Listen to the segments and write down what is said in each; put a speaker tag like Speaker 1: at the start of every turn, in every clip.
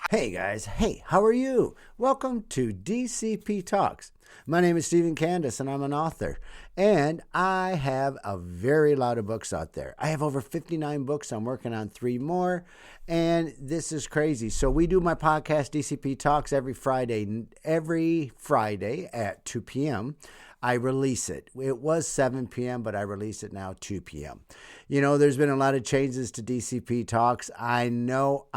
Speaker 1: Hey guys, hey, how are you? Welcome to DCP Talks. My name is Stephen Candace and I'm an author. And I have a very lot of books out there. I have over 59 books. I'm working on 3 more. And this is crazy. So we do my podcast, DCP Talks, every Friday at 2 p.m. I release it. It was 7 p.m., but I release it now 2 p.m. You know, there's been a lot of changes to DCP Talks. I know,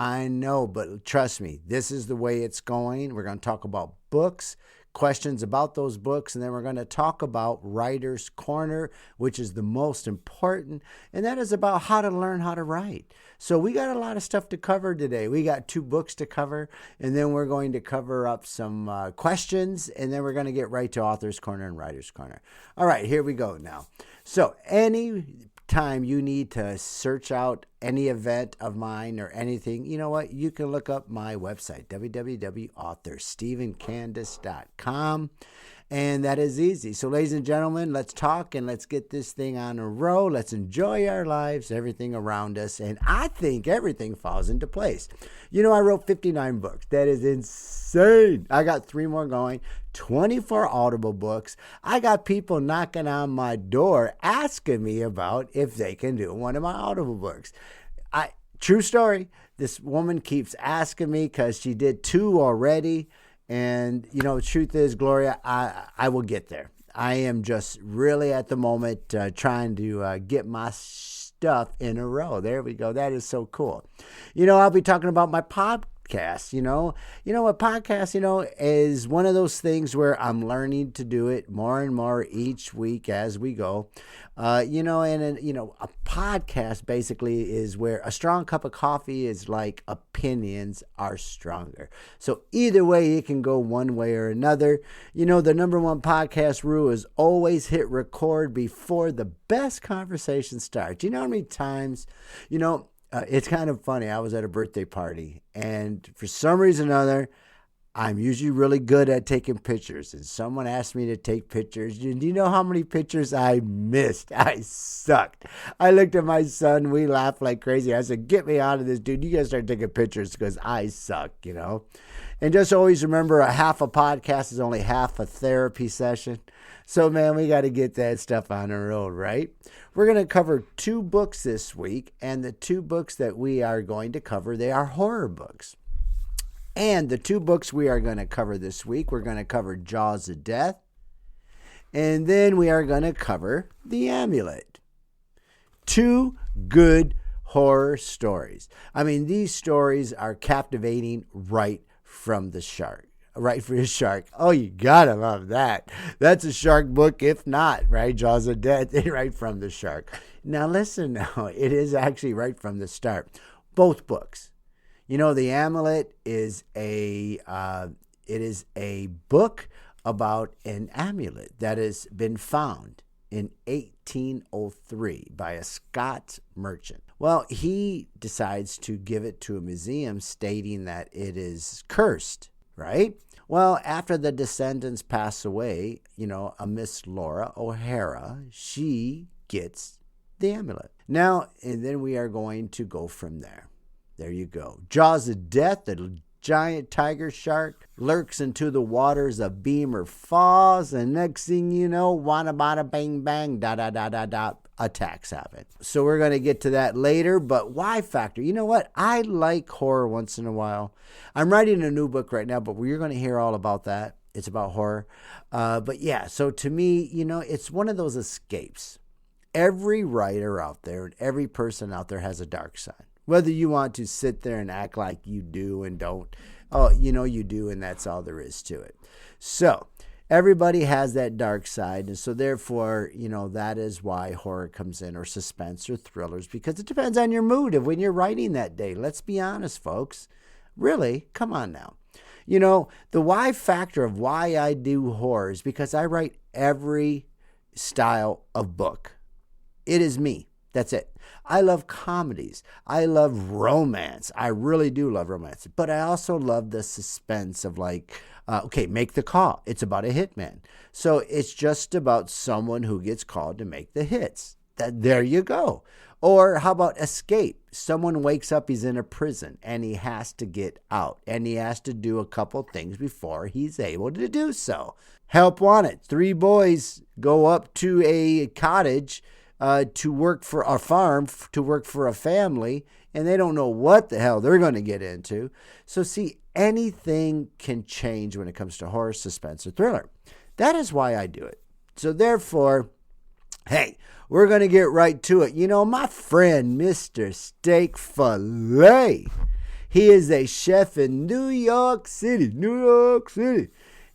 Speaker 1: but trust me, this is the way it's going. We're going to talk about books, questions about those books, and then we're going to talk about Writer's Corner, which is the most important, and that is about how to learn how to write. So we got a lot of stuff to cover today. We got 2 books to cover, and then we're going to cover up some questions, and then we're going to get right to Author's Corner and Writer's Corner. All right, here we go now. So any time you need to search out any event of mine or anything, you know what? You can look up my website, www.authorstephencandace.com. And that is easy. So ladies and gentlemen, let's talk and let's get this thing on a roll. Let's enjoy our lives, everything around us. And I think everything falls into place. You know, I wrote 59 books. That is insane. I got 3 more going, 24 Audible books. I got people knocking on my door asking me about if they can do one of my Audible books. True story. This woman keeps asking me because she did 2 already. And, you know, the truth is, Gloria, I will get there. I am just really at the moment trying to get my stuff in a row. There we go. That is so cool. You know, I'll be talking about my podcast. You know a podcast, is one of those things where I'm learning to do it more and more each week as we go. A podcast basically is where a strong cup of coffee is like opinions are stronger. So either way, it can go one way or another. You know, the number 1 podcast rule is always hit record before the best conversation starts. You know how many times, it's kind of funny. I was at a birthday party, and for some reason or other, I'm usually really good at taking pictures. And someone asked me to take pictures. Do you know how many pictures I missed? I sucked. I looked at my son. We laughed like crazy. I said, "Get me out of this, dude. You guys start taking pictures because I suck, And just always remember, a half a podcast is only half a therapy session. So, man, we got to get that stuff on the road, right? We're going to cover 2 books this week, and the 2 books that we are going to cover, they are horror books. And the 2 books we are going to cover this week, we're going to cover Jaws of Death, and then we are going to cover The Amulet. 2 good horror stories. I mean, these stories are captivating right from the shark. Right for a shark. Oh, you gotta love that. That's a shark book, if not, right? Jaws of Death, right from the shark. Now, listen now. It is actually right from the start. Both books. You know, The Amulet is a book about an amulet that has been found in 1803 by a Scots merchant. Well, he decides to give it to a museum stating that it is cursed, right? Well, after the descendants pass away, a Miss Laura O'Hara, she gets the amulet. Now, and then we are going to go from there. There you go. Jaws of Death, the giant tiger shark lurks into the waters of Beamer Falls, and next thing you know, wada bada bang bang, da da da da da, attacks happen. So we're going to get to that later, but why factor? You know what? I like horror once in a while. I'm writing a new book right now, but you're going to hear all about that. It's about horror. But yeah, so to me, it's one of those escapes. Every writer out there and every person out there has a dark side. Whether you want to sit there and act like you do and don't, you do, and that's all there is to it. So everybody has that dark side, and so therefore, that is why horror comes in, or suspense or thrillers, because it depends on your mood of when you're writing that day. Let's be honest, folks. Really, come on now. The why factor of why I do horror is because I write every style of book. It is me. That's it. I love comedies. I love romance. I really do love romance. But I also love the suspense of Make the Call. It's about a hitman. So it's just about someone who gets called to make the hits. There you go. Or how about escape? Someone wakes up, he's in a prison, and he has to get out. And he has to do a couple things before he's able to do so. Help wanted. 3 boys go up to a cottage to work for a farm, to work for a family, and they don't know what the hell they're going to get into. So see, anything can change when it comes to horror, suspense, or thriller. That is why I do it. So therefore, hey, we're going to get right to it. You know, my friend, Mr. Steak Filet, he is a chef in New York City.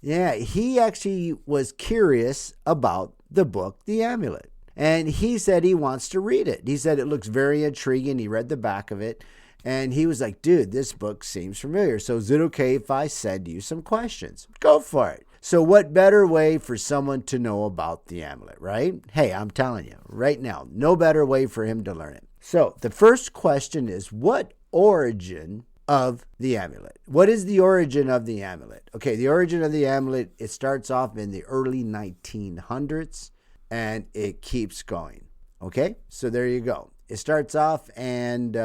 Speaker 1: Yeah, he actually was curious about the book, The Amulet. And he said he wants to read it. He said it looks very intriguing. He read the back of it. And he was like, dude, this book seems familiar. So is it okay if I send you some questions? Go for it. So what better way for someone to know about the amulet, right? Hey, I'm telling you right now, no better way for him to learn it. So the first question is, what origin of the amulet? What is the origin of the amulet? Okay, the origin of the amulet, it starts off in the early 1900s and it keeps going. Okay, so there you go. It starts off and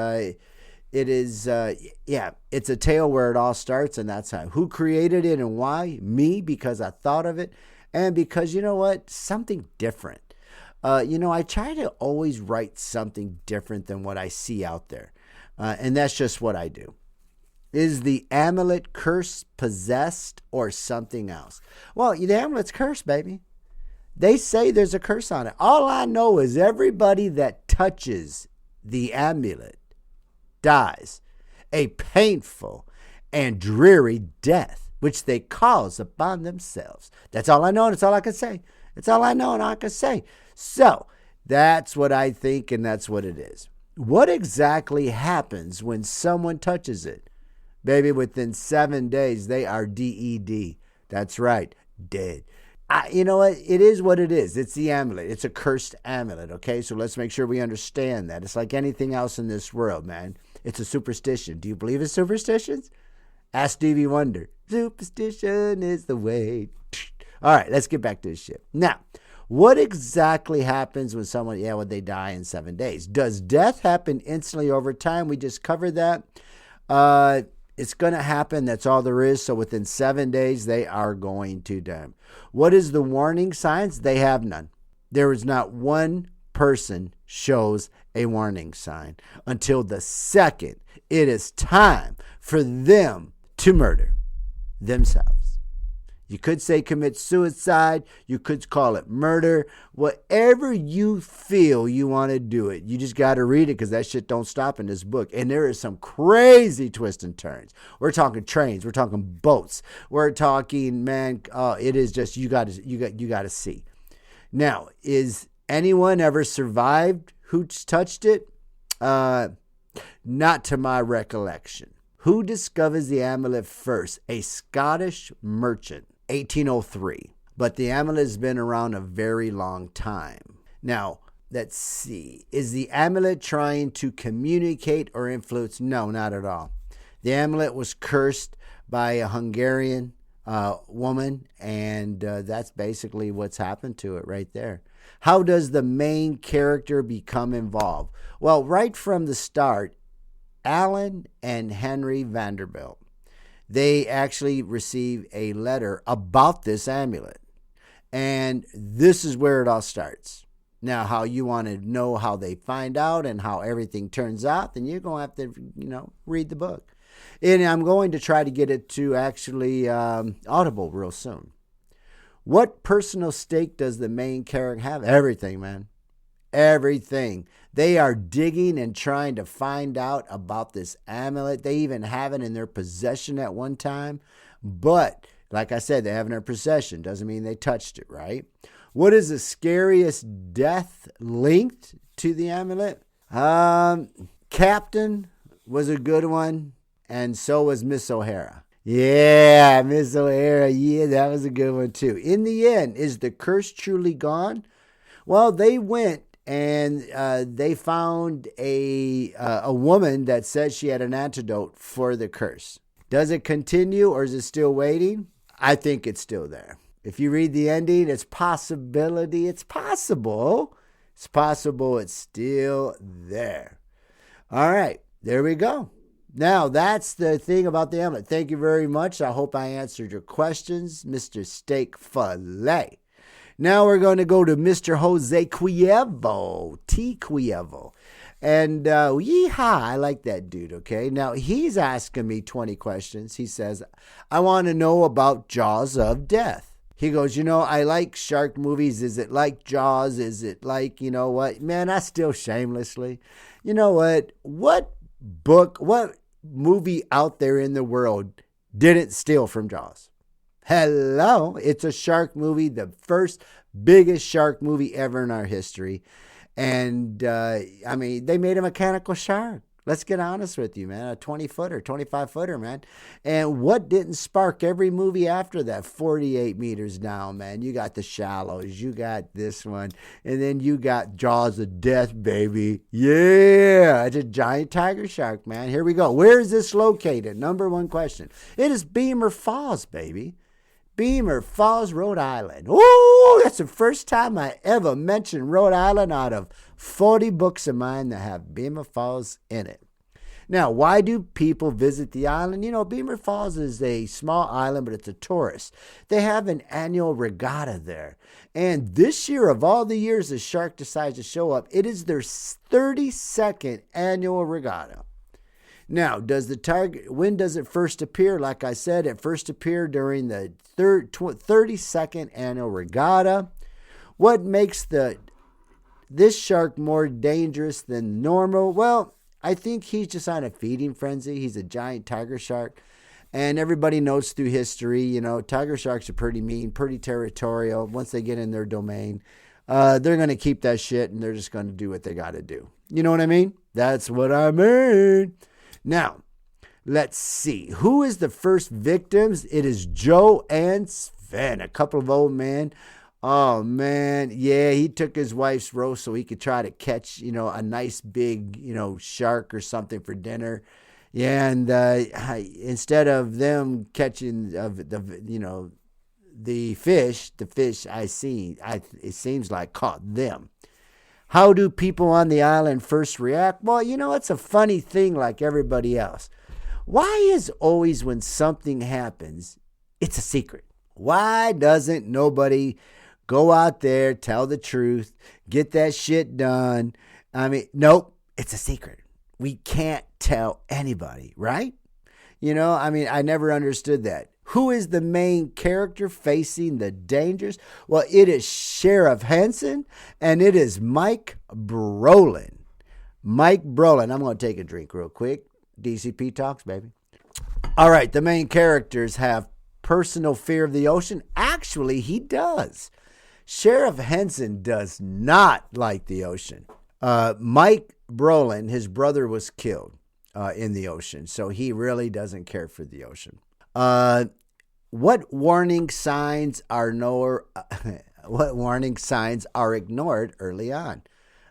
Speaker 1: it is, it's a tale where it all starts, and that's how. Who created it and why? Me, because I thought of it, and because, you know what? Something different. I try to always write something different than what I see out there, and that's just what I do. Is the amulet cursed, possessed, or something else? Well, the amulet's cursed, baby. They say there's a curse on it. All I know is everybody that touches the amulet dies a painful and dreary death, which they cause upon themselves. That's all I know, and it's all I can say. It's all I know and all I can say. So that's what I think, and that's what it is. What exactly happens when someone touches it? Baby, within 7 days, they are dead. That's right, dead. You know what? It is what it is. It's the amulet. It's a cursed amulet, okay? So let's make sure we understand that. It's like anything else in this world, man. It's a superstition. Do you believe in superstitions? Ask Stevie Wonder. Superstition is the way. All right, let's get back to this shit. Now, what exactly happens when someone, when they die in 7 days? Does death happen instantly over time? We just covered that. It's going to happen. That's all there is. So within 7 days, they are going to die. What is the warning signs? They have none. There is not one person shows a warning sign until the second it is time for them to murder themselves. You could say commit suicide. You could call it murder. Whatever you feel you want to do it. You just got to read it because that shit don't stop in this book. And there is some crazy twists and turns. We're talking trains. We're talking boats. We're talking, man, it is just, you got to see. Now, is anyone ever survived who touched it? Not to my recollection. Who discovers the amulet first? A Scottish merchant. 1803. But the amulet has been around a very long time. Now, let's see. Is the amulet trying to communicate or influence? No, not at all. The amulet was cursed by a Hungarian woman, and that's basically what's happened to it right there. How does the main character become involved? Well, right from the start, Alan and Henry Vanderbilt, they actually receive a letter about this amulet. And this is where it all starts. Now, how you want to know how they find out and how everything turns out, then you're going to have to, read the book. And I'm going to try to get it to actually Audible real soon. What personal stake does the main character have? Everything, man. Everything. They are digging and trying to find out about this amulet. They even have it in their possession at one time. But, like I said, they have it in their possession. Doesn't mean they touched it, right? What is the scariest death linked to the amulet? Captain was a good one, and so was Miss O'Hara. Yeah, Miss O'Hara. Yeah, that was a good one, too. In the end, is the curse truly gone? Well, they went and they found a woman that said she had an antidote for the curse. Does it continue or is it still waiting? I think it's still there. If you read the ending, it's possible It's possible it's still there. All right, there we go. Now, that's the thing about the amulet. Thank you very much. I hope I answered your questions, Mr. Steak Filet. Now we're going to go to Mr. Jose Cuevo, T. Cuevo. And yeehaw, I like that dude, okay? Now, he's asking me 20 questions. He says, I want to know about Jaws of Death. He goes, I like shark movies. Is it like Jaws? Is it like, what? Man, I still shamelessly. You know what? What movie out there in the world didn't steal from Jaws? Hello, it's a shark movie, the first biggest shark movie ever in our history. And, they made a mechanical shark. Let's get honest with you, man. A 20-footer, 25-footer, man. And what didn't spark every movie after that? 48 meters down, man. You got The Shallows. You got this one. And then you got Jaws of Death, baby. Yeah, it's a giant tiger shark, man. Here we go. Where is this located? Number one question. It is Beamer Falls, baby. Beamer Falls, Rhode Island. Oh, that's the first time I ever mentioned Rhode Island out of 40 books of mine that have Beamer Falls in it. Now, why do people visit the island? Beamer Falls is a small island, but it's a tourist. They have an annual regatta there. And this year, of all the years the shark decides to show up, it is their 32nd annual regatta. Now, when does it first appear? Like I said, it first appeared during the 32nd annual regatta. What makes this shark more dangerous than normal? Well, I think he's just on a feeding frenzy. He's a giant tiger shark. And everybody knows through history, tiger sharks are pretty mean, pretty territorial. Once they get in their domain, they're going to keep that shit and they're just going to do what they got to do. You know what I mean? That's what I mean. Now, let's see. Who is the first victims? It is Joe and Sven, a couple of old men. Oh, man. Yeah, he took his wife's roast so he could try to catch, a nice big, shark or something for dinner. Yeah, and instead of them catching the fish it seems like caught them. How do people on the island first react? Well, it's a funny thing like everybody else. Why is always when something happens, it's a secret? Why doesn't nobody go out there, tell the truth, get that shit done? Nope, it's a secret. We can't tell anybody, right? I never understood that. Who is the main character facing the dangers? Well, it is Sheriff Henson, and it is Mike Brolin. Mike Brolin. I'm going to take a drink real quick. DCP talks, baby. All right, the main characters have personal fear of the ocean. Actually, he does. Sheriff Henson does not like the ocean. Mike Brolin, his brother was killed in the ocean, so he really doesn't care for the ocean. What warning signs are ignored early on?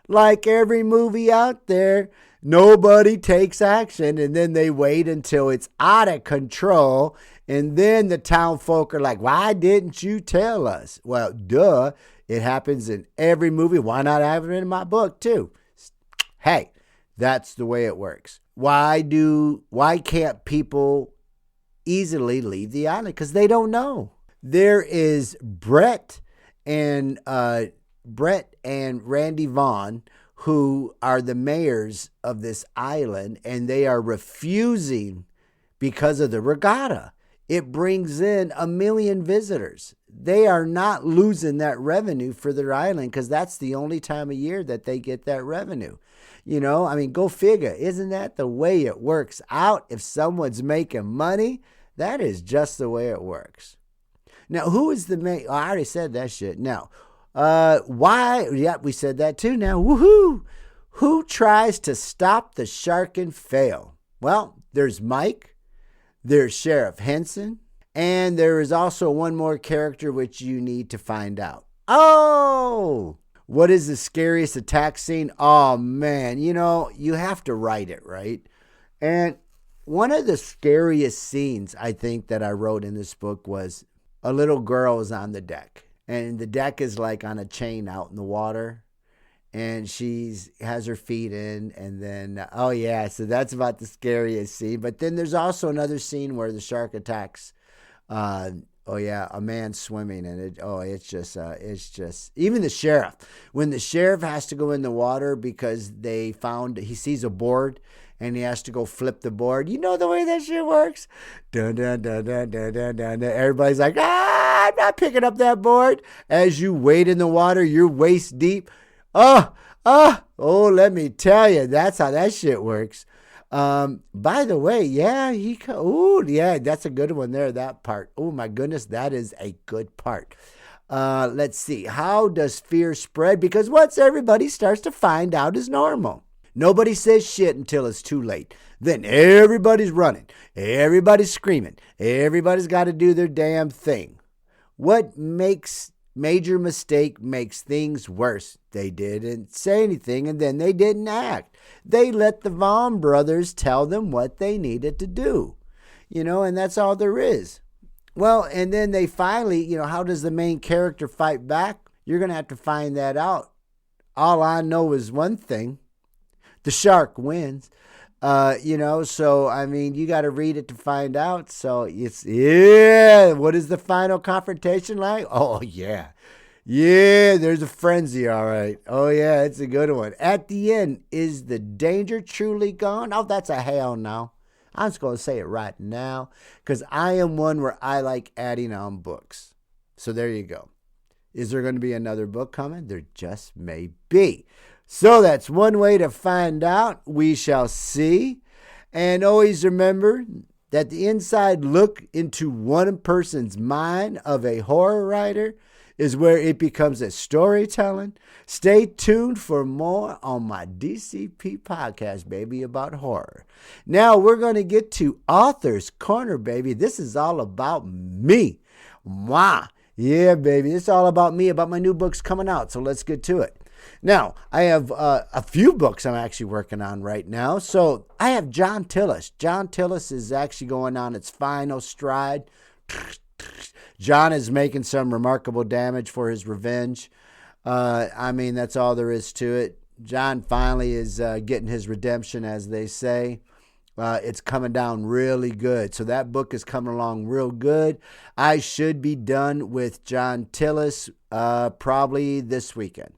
Speaker 1: Like every movie out there, nobody takes action, and then they wait until it's out of control, and then the town folk are like, why didn't you tell us? Well, duh, it happens in every movie. Why not have it in my book too? Hey, that's the way it works. Why can't people easily leave the island? Because they don't know. There is Brett and Randy Vaughn, who are the mayors of this island, and they are refusing because of the regatta. It brings in 1 million visitors. They are not losing that revenue for their island because that's the only time of year that they get that revenue. Go figure. Isn't that the way it works out? If someone's making money, that is just the way it works. Now, who is the main? I already said that shit. Now, why? Yep, we said that too. Now, woohoo! Who tries to stop the shark and fail? Well, there's Mike, there's Sheriff Henson, and there is also one more character which you need to find out. Oh! What is the scariest attack scene? Oh, man, you have to write it, right? And one of the scariest scenes, I think, that I wrote in this book was a little girl is on the deck. And the deck is like on a chain out in the water. and she's has her feet in, and then oh yeah, so that's about the scariest scene. But then there's also another scene where the shark attacks. Oh yeah, a man swimming, and it's just even the sheriff. When the sheriff has to go in the water because he sees a board and he has to go flip the board. You know the way that shit works. Dun dun dun dun dun dun dun. Everybody's like, I'm not picking up that board. As you wade in the water, you're waist deep. Oh, let me tell you, that's how that shit works. By the way, yeah, that's a good one there, that part. Oh my goodness, that is a good part. Let's see. How does fear spread? Because once everybody starts to find out is normal. Nobody says shit until it's too late. Then everybody's running. Everybody's screaming. Everybody's got to do their damn thing. What major mistake makes things worse? They didn't say anything, and then they didn't act. They let the Vaughn brothers tell them what they needed to do. And that's all there is. Well, and then they finally, how does the main character fight back? You're going to have to find that out. All I know is one thing. The shark wins. So, I mean, you got to read it to find out. So, what is the final confrontation like? Oh, yeah. Yeah, there's a frenzy, all right. Oh, yeah, it's a good one. At the end, is the danger truly gone? Oh, that's a hell no. I'm just going to say it right now because I am one where I like adding on books. So, there you go. Is there going to be another book coming? There just may be. So that's one way to find out. We shall see. And always remember that the inside look into one person's mind of a horror writer is where it becomes a storytelling. Stay tuned for more on my DCP podcast, baby, about horror. Now we're going to get to Author's Corner, baby. This is all about me. Mwah. Yeah, baby. It's all about me, about my new books coming out. So let's get to it. Now, I have a few books I'm actually working on right now. So I have John Tillis. John Tillis is actually going on its final stride. John is making some remarkable damage for his revenge. That's all there is to it. John finally is getting his redemption, as they say. It's coming down really good. So that book is coming along real good. I should be done with John Tillis probably this weekend.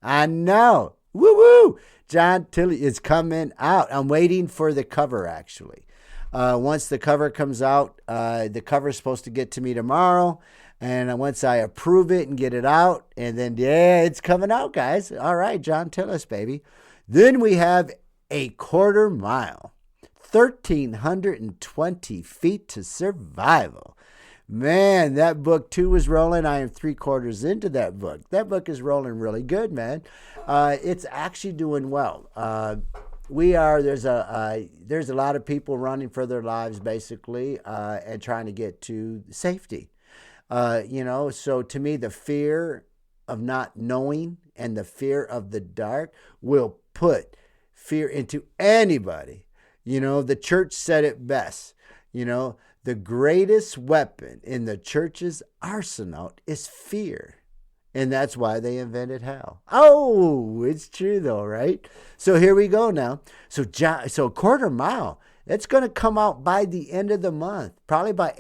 Speaker 1: I know. Woo-woo. John Tillis is coming out. I'm waiting for the cover, actually. Once the cover comes out, the cover is supposed to get to me tomorrow. And once I approve it and get it out, and then, it's coming out, guys. All right, John Tillis, baby. Then we have A Quarter Mile. 1,320 feet to survival. Man, that book too is rolling. I am 3/4 into that book. That book is rolling really good, man. It's actually doing well. There's a lot of people running for their lives, basically, and trying to get to safety. So to me, the fear of not knowing and the fear of the dark will put fear into anybody. The church said it best. The greatest weapon in the church's arsenal is fear. And that's why they invented hell. Oh, it's true though, right? So here we go now. So Quarter Mile, it's going to come out by the end of the month, probably by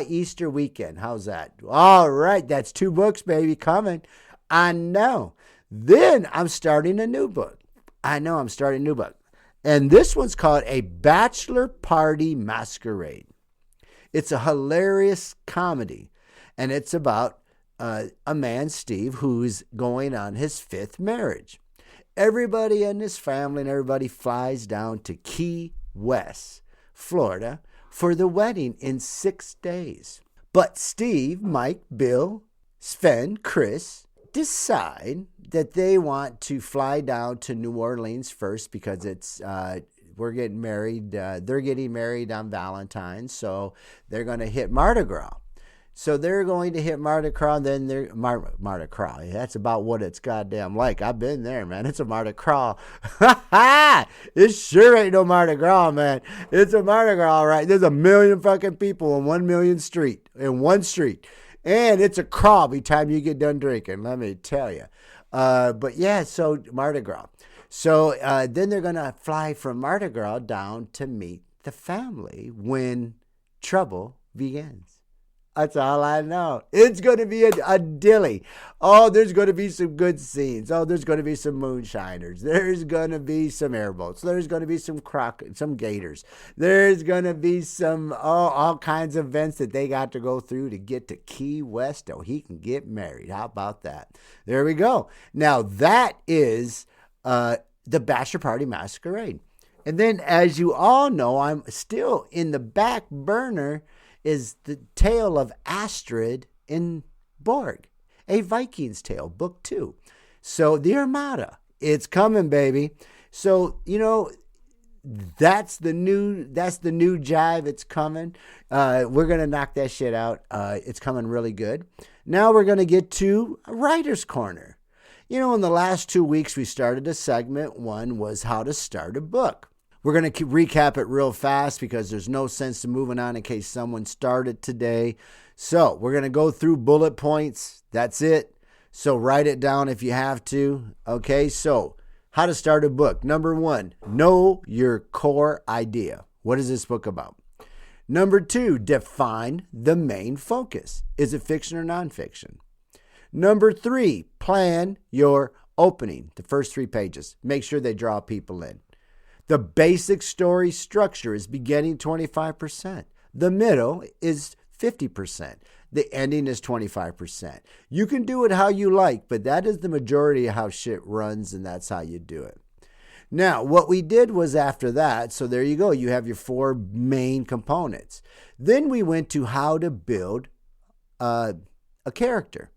Speaker 1: Easter weekend. How's that? All right, that's 2 books, baby, coming. I know. Then I'm starting a new book. And this one's called A Bachelor Party Masquerade. It's a hilarious comedy. And it's about a man, Steve, who's going on his 5th marriage. Everybody in his family and everybody flies down to Key West, Florida, for the wedding in 6 days. But Steve, Mike, Bill, Sven, Chris decide that they want to fly down to New Orleans first because it's we're getting married. They're getting married on Valentine's, so they're going to hit Mardi Gras. So they're going to hit Mardi Gras, then they're Mardi Gras. That's about what it's goddamn like. I've been there, man. It's a Mardi Gras. It sure ain't no Mardi Gras, man. It's a Mardi Gras, all right. There's 1 million fucking people in 1 million street, in one street. And it's a crawl by the time you get done drinking, let me tell you. But yeah, so Mardi Gras. So then they're going to fly from Mardi Gras down to meet the family when trouble begins. That's all I know. It's going to be a dilly. Oh, there's going to be some good scenes. Oh, there's going to be some moonshiners. There's going to be some airboats. There's going to be some gators. There's going to be some all kinds of events that they got to go through to get to Key West so he can get married. How about that? There we go. Now that is the Bachelor Party Masquerade. And then, as you all know, I'm still in the back burner is the tale of Astrid in Borg, A Viking's Tale, Book 2. So the Armada, it's coming, baby. So, that's the new jive. It's coming. We're going to knock that shit out. It's coming really good. Now we're going to get to Writer's Corner. In the last 2 weeks, we started a segment. One was how to start a book. We're going to recap it real fast because there's no sense to moving on in case someone started today. So we're going to go through bullet points. That's it. So write it down if you have to. Okay, so how to start a book. Number 1, know your core idea. What is this book about? Number 2, define the main focus. Is it fiction or nonfiction? Number 3, plan your opening, the first 3 pages. Make sure they draw people in. The basic story structure is beginning 25%. The middle is 50%. The ending is 25%. You can do it how you like, but that is the majority of how shit runs, and that's how you do it. Now, what we did was after that, so there you go. You have your 4 main components. Then we went to how to build a character.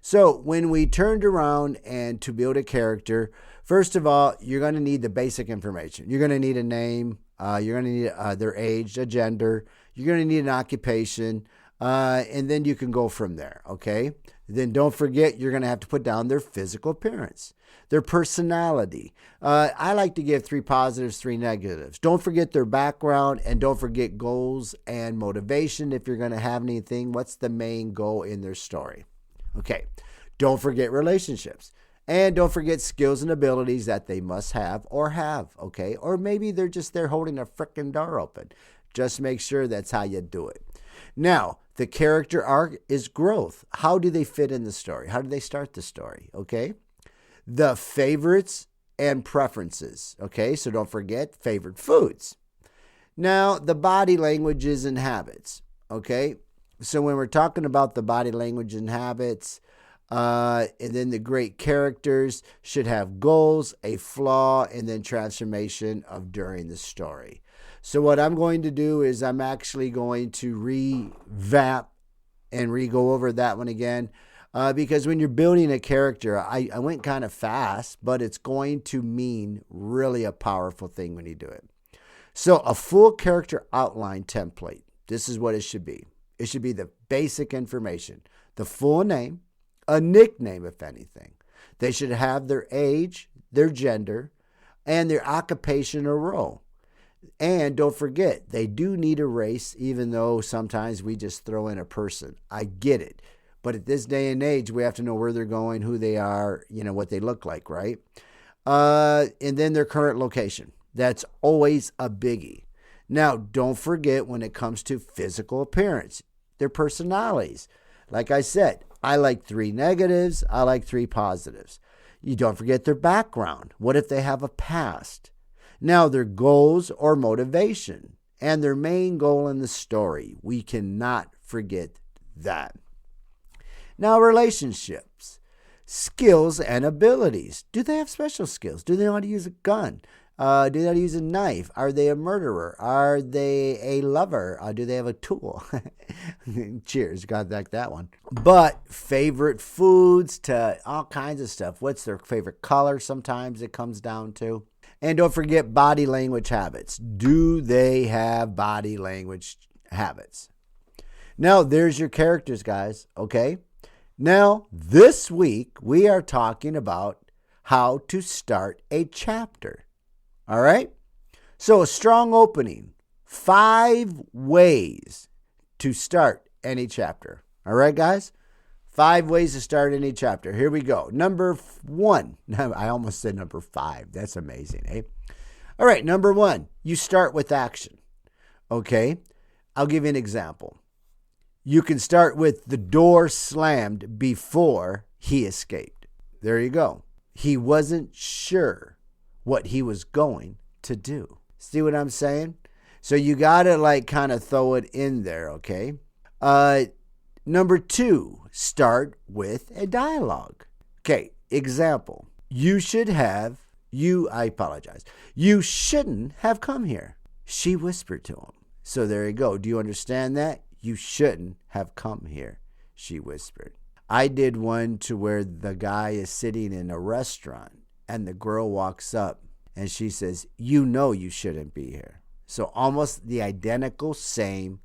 Speaker 1: So when we turned around and to build a character, first of all, you're going to need the basic information. You're going to need a name. You're going to need their age, a gender. You're going to need an occupation. And then you can go from there, okay? Then don't forget, you're going to have to put down their physical appearance, their personality. I like to give 3 positives, 3 negatives. Don't forget their background, and don't forget goals and motivation. If you're going to have anything, what's the main goal in their story? Okay, don't forget relationships. And don't forget skills and abilities that they must have, okay? Or maybe they're just there holding a frickin' door open. Just make sure that's how you do it. Now, the character arc is growth. How do they fit in the story? How do they start the story, okay? The favorites and preferences, okay? So don't forget favorite foods. Now, the body languages and habits, okay? So when we're talking about the body language and habits, and then the great characters should have goals, a flaw, and then transformation of during the story. So what I'm going to do is I'm actually going to revamp and re-go over that one again. Because when you're building a character, I went kind of fast, but it's going to mean really a powerful thing when you do it. So a full character outline template. This is what it should be. It should be the basic information, the full name, a nickname, if anything. They should have their age, their gender, and their occupation or role. And don't forget, they do need a race, even though sometimes we just throw in a person. I get it. But at this day and age, we have to know where they're going, who they are, what they look like, right? And then their current location. That's always a biggie. Now, don't forget when it comes to physical appearance, their personalities. Like I said, I like 3 negatives. I like 3 positives. You don't forget their background. What if they have a past? Now, their goals or motivation and their main goal in the story. We cannot forget that. Now, relationships, skills and abilities. Do they have special skills? Do they know how to use a gun? Do they know how to use a knife? Are they a murderer? Are they a lover? Do they have a tool? Cheers, got that one. But favorite foods to all kinds of stuff. What's their favorite color? Sometimes it comes down to. And don't forget body language habits. Do they have body language habits? Now, there's your characters, guys, okay? Now, this week, we are talking about how to start a chapter. All right? So, a strong opening. 5 ways to start any chapter. All right, guys? 5 ways to start any chapter. Here we go. Number 1. I almost said number 5. That's amazing, eh? All right, number 1. You start with action. Okay? I'll give you an example. You can start with the door slammed before he escaped. There you go. He wasn't sure what he was going to do. See what I'm saying? So you got to kind of throw it in there, okay? Number 2, start with a dialogue. Okay, example. You shouldn't have come here. She whispered to him. So there you go. Do you understand that? You shouldn't have come here, she whispered. I did one to where the guy is sitting in a restaurant and the girl walks up and she says, you know you shouldn't be here. So almost the identical same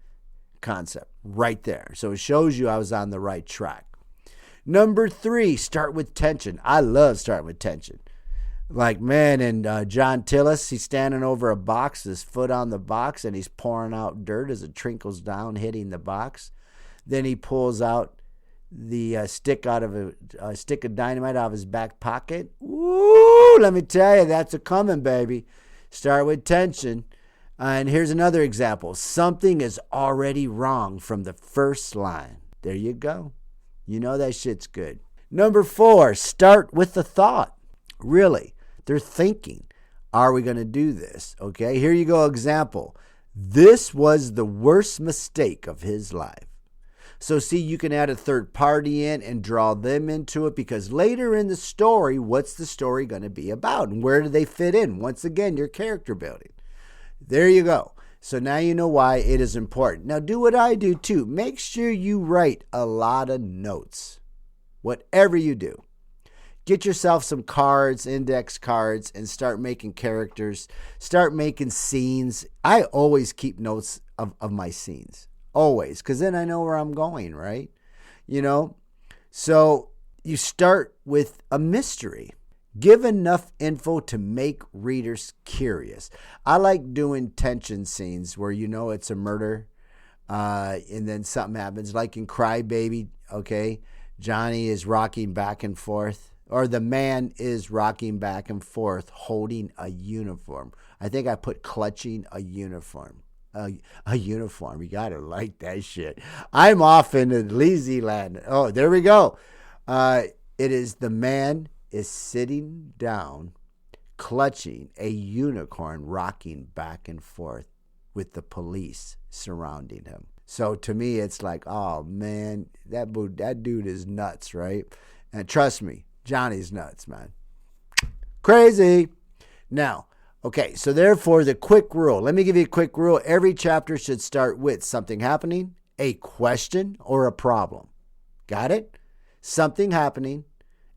Speaker 1: concept right there. So it shows you I was on the right track. Number 3, start with tension. I love starting with tension. Like, man, and John Tillis, he's standing over a box, his foot on the box, and he's pouring out dirt as it trickles down, hitting the box. Then he pulls out the stick of dynamite out of his back pocket. Woo! Let me tell you, that's a coming, baby. Start with tension. And here's another example. Something is already wrong from the first line. There you go. You know that shit's good. Number 4, start with the thought. Really, they're thinking, are we going to do this? Okay, here you go, example. This was the worst mistake of his life. So see, you can add a third party in and draw them into it, because later in the story, what's the story going to be about? And where do they fit in? Once again, your character building. There you go. So now you know why it is important. Now do what I do too. Make sure you write a lot of notes. Whatever you do. Get yourself some cards, index cards, and start making characters. Start making scenes. I always keep notes of my scenes. Always. Because then I know where I'm going, right? You know? So you start with a mystery. Give enough info to make readers curious. I like doing tension scenes where you know it's a murder and then something happens. Like in Cry Baby, okay? Johnny is rocking back and forth. Or the man is rocking back and forth holding a uniform. I think I put clutching a uniform. A uniform. You got to like that shit. I'm off into lazy land. Oh, there we go. It is the man is sitting down, clutching a unicorn, rocking back and forth with the police surrounding him. So to me, it's like, oh man, that dude is nuts, right? And trust me, Johnny's nuts, man. Crazy. Now, okay, so therefore the quick rule. Let me give you a quick rule. Every chapter should start with something happening, a question, or a problem. Got it? Something happening,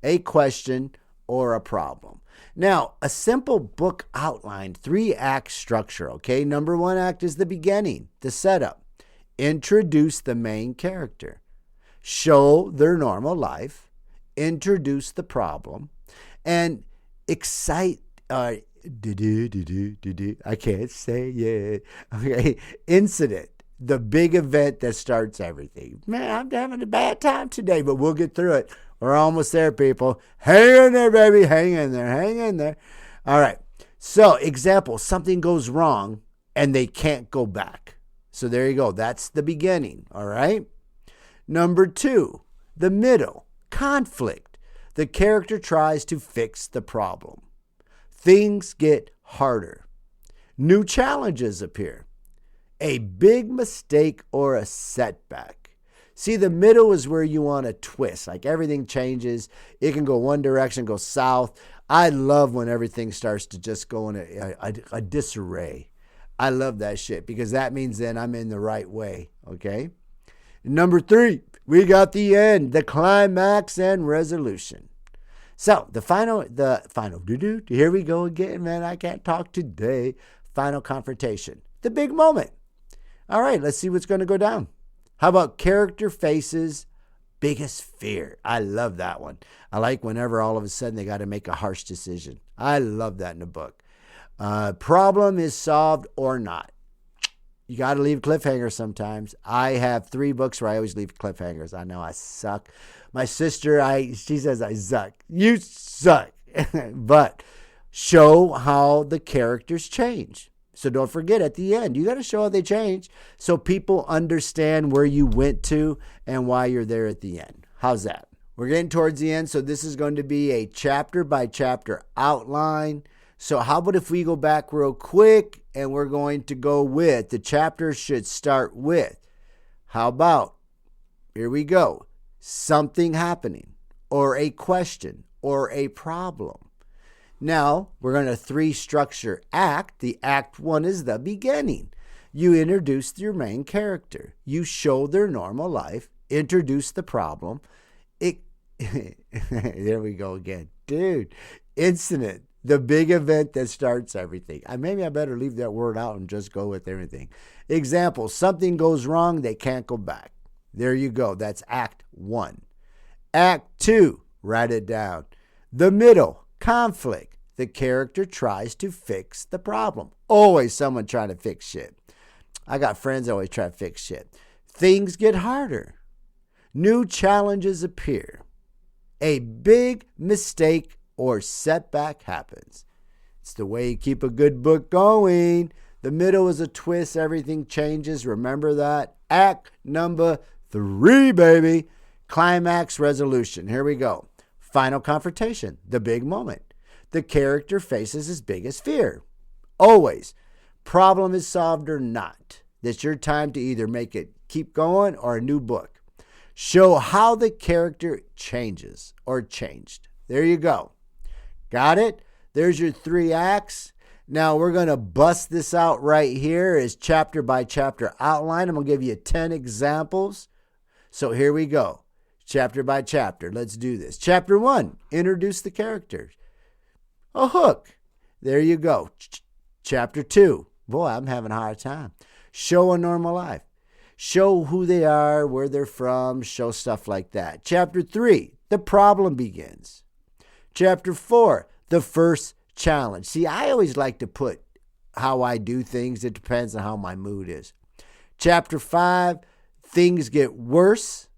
Speaker 1: a question, or a problem. Now, a simple book outline, 3-act structure, okay? Number 1 act is the beginning, the setup. Introduce the main character. Show their normal life. Introduce the problem. And excite, I can't say it. Okay, incident. The big event that starts everything. Man, I'm having a bad time today, but we'll get through it. We're almost there, people. Hang in there, baby. Hang in there. Hang in there. All right. So, example, something goes wrong and they can't go back. So, there you go. That's the beginning. All right. Number 2, the middle, conflict. The character tries to fix the problem. Things get harder. New challenges appear. A big mistake or a setback. See, the middle is where you want to twist. Like everything changes. It can go one direction, go south. I love when everything starts to just go in a disarray. I love that shit because that means then I'm in the right way. Okay. Number 3, we got the end, the climax and resolution. So the final, here we go again, man. I can't talk today. Final confrontation, the big moment. All right, let's see what's going to go down. How about character faces biggest fear? I love that one. I like whenever all of a sudden they got to make a harsh decision. I love that in a book. Problem is solved or not. You got to leave cliffhangers sometimes. I have 3 books where I always leave cliffhangers. I know I suck. My sister, she says I suck. You suck. But show how the characters change. So don't forget at the end, you got to show how they change so people understand where you went to and why you're there at the end. How's that? We're getting towards the end, so this is going to be a chapter by chapter outline. So how about if we go back real quick and we're going to go with, the chapter should start with, how about, here we go, something happening or a question or a problem. Now, we're going to 3-structure act. The act 1 is the beginning. You introduce your main character. You show their normal life, introduce the problem. There we go again. Dude, incident. The big event that starts everything. Maybe I better leave that word out and just go with everything. Example, something goes wrong, they can't go back. There you go. That's act 1. Act 2, write it down. The middle, conflict. The character tries to fix the problem. Always someone trying to fix shit. I got friends that always try to fix shit. Things get harder. New challenges appear. A big mistake or setback happens. It's the way you keep a good book going. The middle is a twist. Everything changes. Remember that. Act number 3, baby. Climax resolution. Here we go. Final confrontation. The big moment. The character faces his biggest fear. Always. Problem is solved or not. It's your time to either make it keep going or a new book. Show how the character changes or changed. There you go. Got it? There's your 3 acts. Now we're going to bust this out right here as chapter by chapter outline. I'm going to give you 10 examples. So here we go. Chapter by chapter. Let's do this. Chapter 1, introduce the characters. A hook. There you go. Chapter 2. Boy, I'm having a hard time. Show a normal life. Show who they are, where they're from, show stuff like that. Chapter 3, the problem begins. Chapter 4, the first challenge. See, I always like to put how I do things. It depends on how my mood is. Chapter 5, things get worse.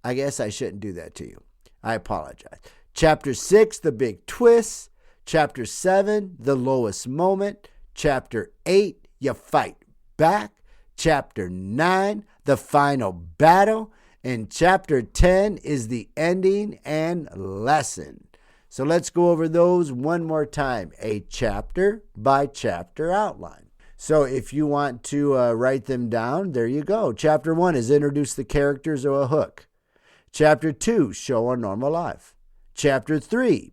Speaker 1: I guess I shouldn't do that to you. I apologize. Chapter 6, the big twist. Chapter 7, the lowest moment. Chapter 8, you fight back. Chapter 9, the final battle. And chapter 10 is the ending and lesson. So let's go over those one more time. A chapter by chapter outline. So if you want to write them down, there you go. Chapter 1 is introduce the characters or a hook. Chapter 2, show a normal life. Chapter 3,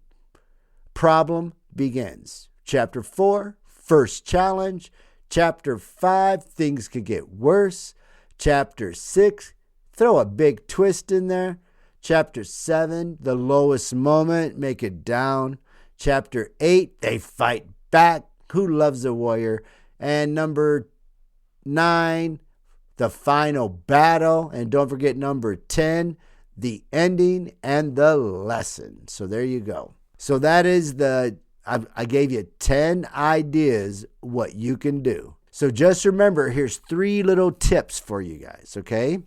Speaker 1: problem begins. Chapter 4, first challenge. Chapter 5, things could get worse. Chapter 6, throw a big twist in there. Chapter 7, the lowest moment, make it down. Chapter 8, they fight back. Who loves a warrior? And number 9, the final battle. And don't forget number 10, the ending and the lesson. So there you go. So that is I gave you 10 ideas what you can do. So just remember, here's 3 little tips for you guys, okay?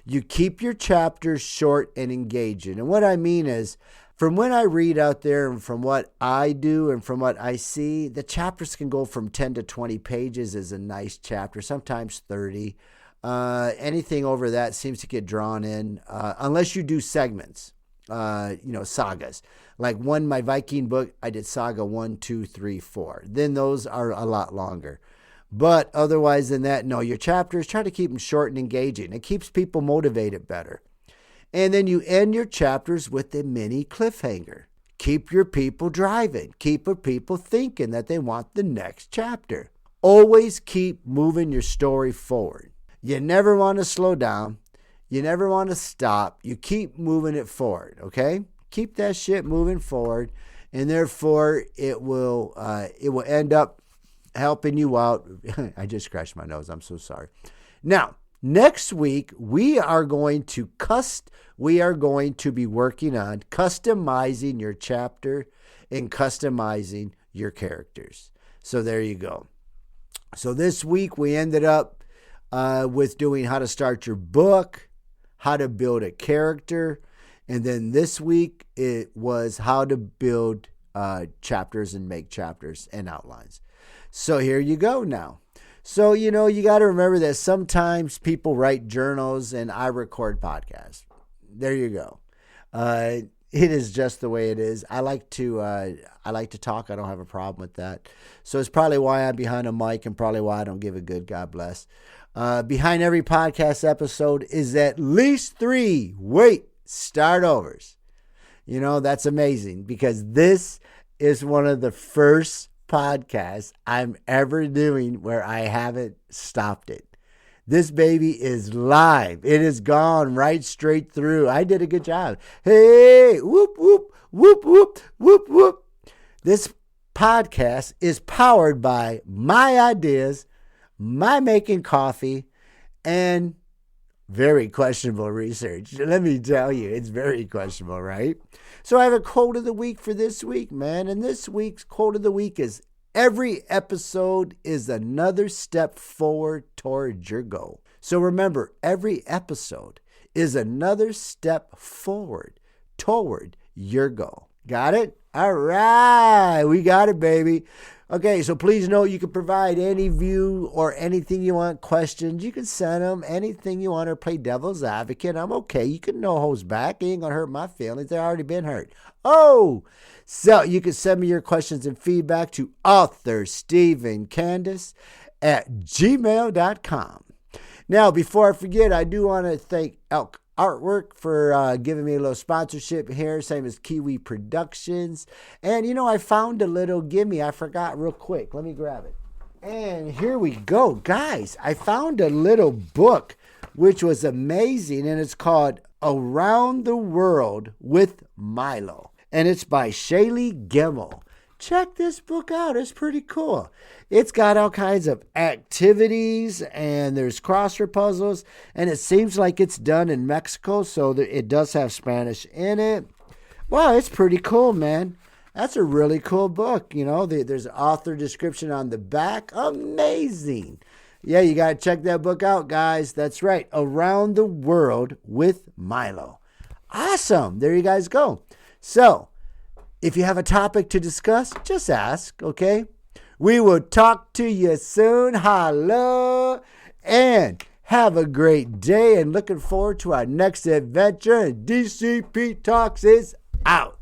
Speaker 1: You keep your chapters short and engaging. And what I mean is, from when I read out there and from what I do and from what I see, the chapters can go from 10 to 20 pages is a nice chapter, sometimes 30. Anything over that seems to get drawn in, unless you do segments, sagas. Like my Viking book, I did saga 1, 2, 3, 4. Then those are a lot longer. But otherwise than that, no, your chapters, try to keep them short and engaging. It keeps people motivated better. And then you end your chapters with a mini cliffhanger. Keep your people driving. Keep your people thinking that they want the next chapter. Always keep moving your story forward. You never want to slow down. You never want to stop. You keep moving it forward, okay? Keep that shit moving forward, and therefore it will end up helping you out. I just scratched my nose. I'm so sorry. Now, next week we are going to be working on customizing your chapter and customizing your characters. So there you go. So this week we ended up with doing how to start your book, how to build a character, and then this week it was how to build chapters and make chapters and outlines. So here you go now. So, you got to remember that sometimes people write journals and I record podcasts. There you go. It is just the way it is. I like to talk. I don't have a problem with that. So it's probably why I'm behind a mic and probably why I don't give a good God bless. Behind every podcast episode is at least 3 start overs. That's amazing because this is one of the first podcasts I'm ever doing where I haven't stopped it. This baby is live. It has gone right straight through. I did a good job. Hey, whoop, whoop, whoop, whoop, whoop, whoop. This podcast is powered by my ideas, my making coffee, and very questionable research. Let me tell you, it's very questionable, right? So I have a quote of the week for this week, man. And this week's quote of the week is, every episode is another step forward toward your goal. So remember, every episode is another step forward toward your goal. Got it? All right. We got it, baby. Okay, so please note you can provide any view or anything you want, questions. You can send them anything you want or play devil's advocate. I'm okay. You can no holds back. It ain't going to hurt my feelings. They've already been hurt. Oh, so you can send me your questions and feedback to author Stephen Candace at gmail.com. Now, before I forget, I do want to thank Elk Artwork for giving me a little sponsorship here, same as Kiwi Productions. And, I found a little gimme. I forgot real quick. Let me grab it. And here we go. Guys, I found a little book, which was amazing, and it's called Around the World with Milo. And it's by Shaylee Gemmel. Check this book out. It's pretty cool. It's got all kinds of activities and there's crossword puzzles. And it seems like it's done in Mexico, so it does have Spanish in it. Wow, it's pretty cool, man. That's a really cool book. There's an author description on the back. Amazing. Yeah, you got to check that book out, guys. That's right. Around the World with Milo. Awesome. There you guys go. So, if you have a topic to discuss, just ask, okay? We will talk to you soon. Hello. And have a great day and looking forward to our next adventure. And DCP Talks is out.